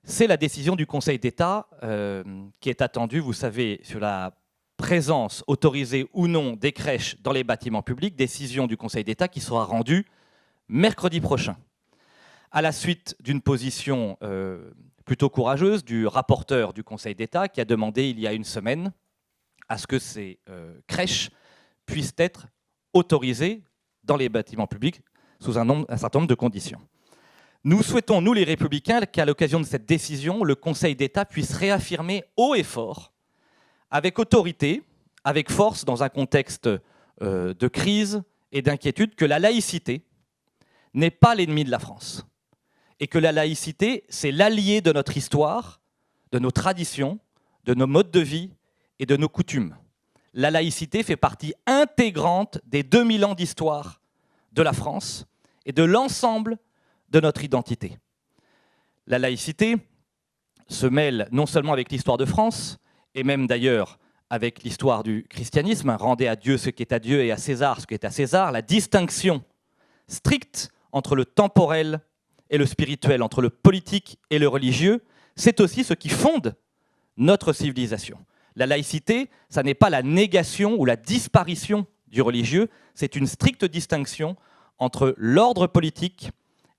c'est la décision du Conseil d'État qui est attendue, vous savez, sur la présence autorisée ou non des crèches dans les bâtiments publics, décision du Conseil d'État qui sera rendue mercredi prochain. À la suite d'une position plutôt courageuse du rapporteur du Conseil d'État qui a demandé il y a une semaine à ce que ces crèches puissent être autorisées dans les bâtiments publics sous un certain nombre de conditions. Nous souhaitons, nous les Républicains, qu'à l'occasion de cette décision, le Conseil d'État puisse réaffirmer haut et fort, avec autorité, avec force, dans un contexte de crise et d'inquiétude, que la laïcité n'est pas l'ennemi de la France. Et que la laïcité, c'est l'allié de notre histoire, de nos traditions, de nos modes de vie et de nos coutumes. La laïcité fait partie intégrante des 2000 ans d'histoire de la France et de l'ensemble de notre identité. La laïcité se mêle non seulement avec l'histoire de France, et même d'ailleurs avec l'histoire du christianisme, rendez à Dieu ce qui est à Dieu et à César ce qui est à César, la distinction stricte entre le temporel et le spirituel, entre le politique et le religieux, c'est aussi ce qui fonde notre civilisation. La laïcité, ça n'est pas la négation ou la disparition du religieux, c'est une stricte distinction entre l'ordre politique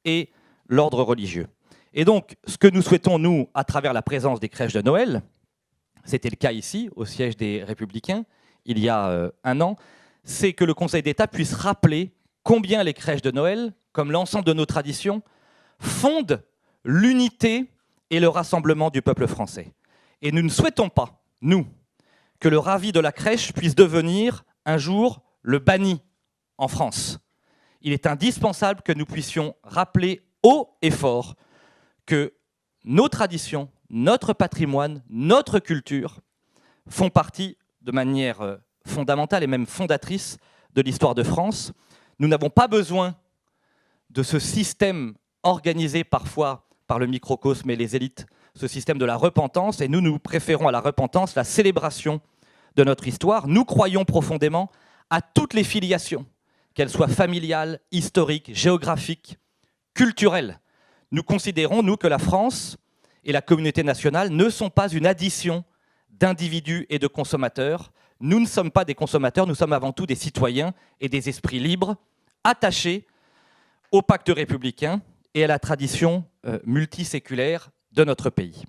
et l'ordre religieux. Et donc, ce que nous souhaitons, nous, à travers la présence des crèches de Noël, c'était le cas ici, au siège des Républicains, il y a un an, c'est que le Conseil d'État puisse rappeler combien les crèches de Noël, comme l'ensemble de nos traditions, fondent l'unité et le rassemblement du peuple français. Et nous ne souhaitons pas, nous, que le ravi de la crèche puisse devenir un jour le banni en France. Il est indispensable que nous puissions rappeler haut et fort que nos traditions, notre patrimoine, notre culture font partie de manière fondamentale et même fondatrice de l'histoire de France. Nous n'avons pas besoin de ce système organisé parfois par le microcosme et les élites, ce système de la repentance, et nous préférons à la repentance la célébration de notre histoire. Nous croyons profondément à toutes les filiations, qu'elles soient familiales, historiques, géographiques, culturelles. Nous considérons, nous, que la France et la communauté nationale ne sont pas une addition d'individus et de consommateurs. Nous ne sommes pas des consommateurs, nous sommes avant tout des citoyens et des esprits libres, attachés au pacte républicain et à la tradition multiséculaire de notre pays.